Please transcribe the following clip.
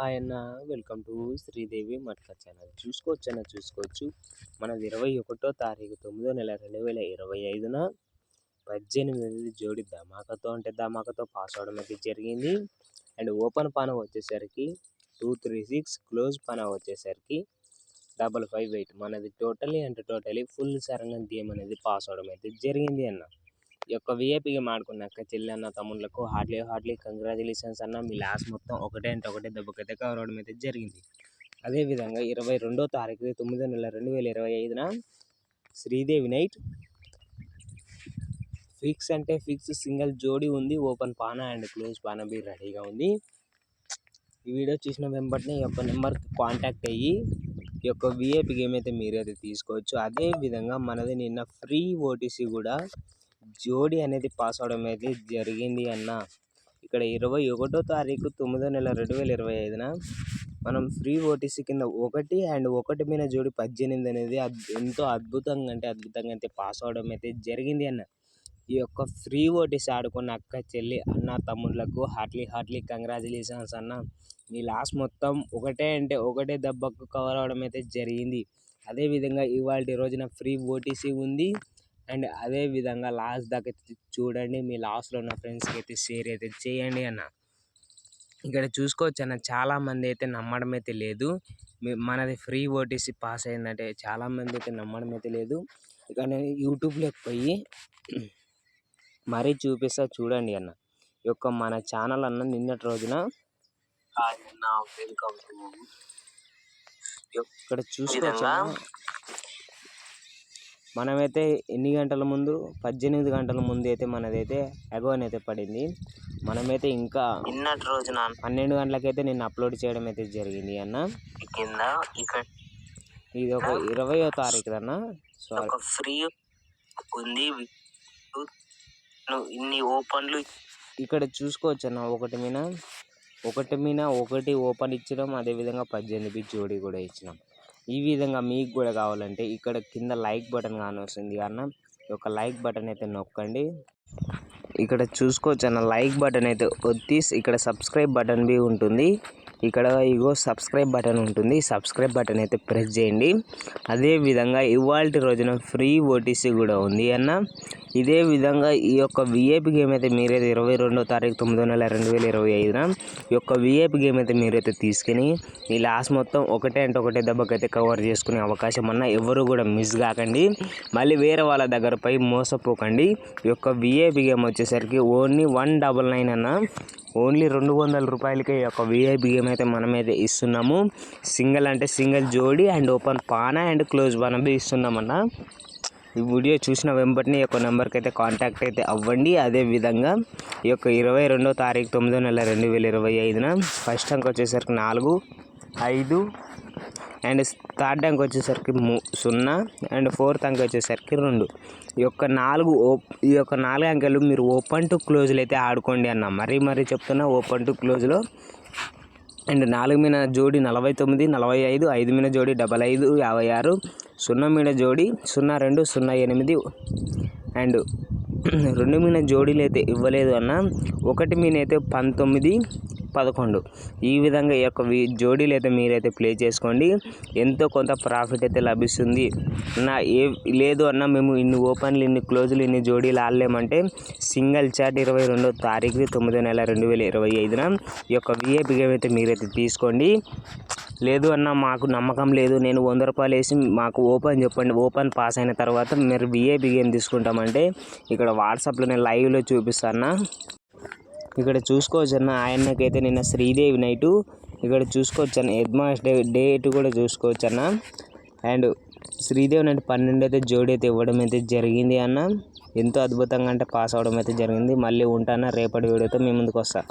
Hi అన్న, welcome to Sridevi matka channel. చూసుకోవచ్చు మనది 21వ తారీఖు 9వ నెల 2025న 18 జోడి ధమాకాతో పాస్ అవడం అయితే జరిగింది. అండ్ ఓపెన్ పాన వచ్చేసరికి 236, క్లోజ్ పాన వచ్చేసరికి 558. మనది టోటలీ ఫుల్ సరంగం గేమ్ అనేది పాస్ అవడం అయితే జరిగింది అన్న. ఈ యొక్క విఐపి గేమ్ ఆడుకున్న అక్క చెల్లి అన్న తమ్ముళ్ళకు హార్ట్లీ కంగ్రాచులేషన్స్ అన్న. మీ లాస్ మొత్తం ఒకటే దెబ్బకైతే కవర్ అవడం అయితే జరిగింది. అదేవిధంగా 22వ తారీఖు 9వ నెల 2025న శ్రీదేవి నైట్ ఫిక్స్ అంటే ఫిక్స్ సింగిల్ జోడీ ఉంది. ఓపెన్ పాన అండ్ క్లోజ్ పాన బి రెడీగా ఉంది. ఈ వీడియో చూసిన వెంబటనే ఈ యొక్క నెంబర్కి కాంటాక్ట్ అయ్యి ఈ యొక్క విఐపి గేమ్ అయితే మీరైతే తీసుకోవచ్చు. అదేవిధంగా మనది నిన్న ఫ్రీ ఓటీసీ కూడా జోడీ అనేది పాస్ అవడం అయితే జరిగింది అన్న. ఇక్కడ 21వ తారీఖు 9వ నెల 2025న మనం ఫ్రీ ఓటీసీ కింద 1 అండ్ 1 మీద జోడి 18 అనేది ఎంతో అద్భుతంగా అయితే పాస్ అవడం అయితే జరిగింది అన్న. ఈ యొక్క ఫ్రీ ఓటీసీ ఆడుకున్న అక్క చెల్లి అన్న తమ్ముళ్ళకు హార్ట్లీ కంగ్రాచులేషన్స్ అన్న. మీ లాస్ మొత్తం ఒకటే దెబ్బకు కవర్ అవడం అయితే జరిగింది. అదేవిధంగా ఇవాళ రోజున ఫ్రీ ఓటీసీ ఉంది. అండ్ అదేవిధంగా లాస్ట్ దాకా చూడండి. మీ లాస్లో ఉన్న ఫ్రెండ్స్కి అయితే షేర్ అయితే చేయండి అన్న. ఇక్కడ చూసుకోవచ్చు అన్న, చాలామంది అయితే నమ్మడం అయితే లేదు మనది ఫ్రీ ఓటీసీ పాస్ అయిందంటే. చాలామంది అయితే నమ్మడం అయితే లేదు. ఇక నేను యూట్యూబ్లోకి పోయి మరీ చూపిస్తా చూడండి అన్న. ఈ యొక్క మన ఛానల్ అన్న నిన్నటి రోజున ఇక్కడ చూసుకోవచ్చు మనమైతే ఎన్ని గంటల ముందు 18 గంటల ముందు అయితే మనదైతే అగోన్ అయితే పడింది. మనమైతే ఇంకా నిన్నటి రోజున 12 గంటలకైతే నేను అప్లోడ్ చేయడం అయితే జరిగింది అన్న. ఇది ఒక 20వ తారీఖు అన్న. ఫ్రీ ఉంది. ఇన్ని ఓపెన్లు ఇక్కడ చూసుకోవచ్చు అన్న. ఒకటి మీద ఒకటి ఓపెన్ ఇచ్చినాం. అదేవిధంగా 18 జోడీ కూడా ఇచ్చినాం. ఈ విధంగా మీకు కూడా కావాలంటే ఇక్కడ కింద లైక్ బటన్ కానొస్తుంది అన్న. ఈ యొక్క లైక్ బటన్ అయితే నొక్కండి. ఇక్కడ చూసుకోవచ్చు అన్న, లైక్ బటన్ అయితే ఒత్తి ఇక్కడ సబ్స్క్రైబ్ బటన్ బి ఉంటుంది. ఇక్కడ ఇగో సబ్స్క్రైబ్ బటన్ ఉంటుంది. సబ్స్క్రైబ్ బటన్ అయితే ప్రెస్ చేయండి. అదేవిధంగా ఇవాళ రోజున ఫ్రీ ఓటీసీ కూడా ఉంది అన్న. ఇదే విధంగా ఈ యొక్క విఐపి గేమ్ అయితే మీరైతే 22వ తారీఖు 9వ నెల 2025న ఈ యొక్క విఐపి గేమ్ అయితే మీరైతే తీసుకుని ఈ లాస్ట్ మొత్తం ఒకటే దెబ్బకైతే కవర్ చేసుకునే అవకాశం అన్న. ఎవరు కూడా మిస్ కాకండి. మళ్ళీ వేరే వాళ్ళ దగ్గరపై మోసపోకండి. ఈ యొక్క విఐపి గేమ్ వచ్చేసరికి ఓన్లీ 199 అన్న. ఓన్లీ 200 రూపాయలకే ఈ యొక్క విఐపి గేమ్ అయితే మనమైతే ఇస్తున్నాము. సింగిల్ జోడీ అండ్ ఓపెన్ పాన అండ్ క్లోజ్ పాన బి ఇస్తున్నామన్న. ఈ వీడియో చూసిన వెంబటనే ఈ యొక్క నెంబర్కి అయితే కాంటాక్ట్ అయితే అవ్వండి. అదేవిధంగా ఈ యొక్క 22వ తారీఖు 9వ నెల 2025న ఫస్ట్ అంక్ వచ్చేసరికి 4, 5 అండ్ థర్డ్ అంక్ వచ్చేసరికి 0 అండ్ ఫోర్త్ అంక్ వచ్చేసరికి 2. ఈ యొక్క 4 అంకెలు మీరు ఓపెన్ టు క్లోజ్లో అయితే ఆడుకోండి అన్న. మరీ చెప్తున్నా, ఓపెన్ టు క్లోజ్లో. అండ్ 4 మీద జోడి 49, 45, 5 మీద జోడి 55, 56, 0 మీద జోడి 02, 08 అండ్ 2 మీద జోడీలు అయితే ఇవ్వలేదు అన్న. 1 మీద అయితే 19, 11. ఈ విధంగా ఈ యొక్క జోడీలు అయితే మీరైతే ప్లే చేసుకోండి. ఎంతో కొంత ప్రాఫిట్ అయితే లభిస్తుంది అన్న. లేదు అన్న మేము ఇన్ని ఓపెన్లు, ఇన్ని క్లోజులు, ఇన్ని జోడీలు ఆడలేమంటే సింగిల్ చాట్ 22వ తారీఖు 9వ నెల 2025న ఈ యొక్క విఐపి గేమ్ అయితే మీరైతే తీసుకోండి. లేదు అన్న మాకు నమ్మకం లేదు, నేను 100 రూపాయలు వేసి మాకు ఓపెన్ చెప్పండి, ఓపెన్ పాస్ అయిన తర్వాత మీరు విఐపి గేమ్ తీసుకుంటామంటే ఇక్కడ వాట్సాప్లో నేను లైవ్లో చూపిస్తాను. ఇక్కడ చూసుకోవచ్చు అన్న, ఆయనకైతే నిన్న శ్రీదేవి నైటు ఇక్కడ చూసుకోవచ్చు అన్న. ఎడ్మాస్ డేట్ కూడా చూసుకోవచ్చు అన్న. అండ్ శ్రీదేవి నైట్ 12 అయితే జోడీ అయితే ఇవ్వడం అయితే జరిగింది అన్న. ఎంతో అద్భుతంగా అంటే పాస్ అవడం అయితే జరిగింది. మళ్ళీ ఉంటాను రేపటి వీడియోతో మీ ముందుకు వస్తా.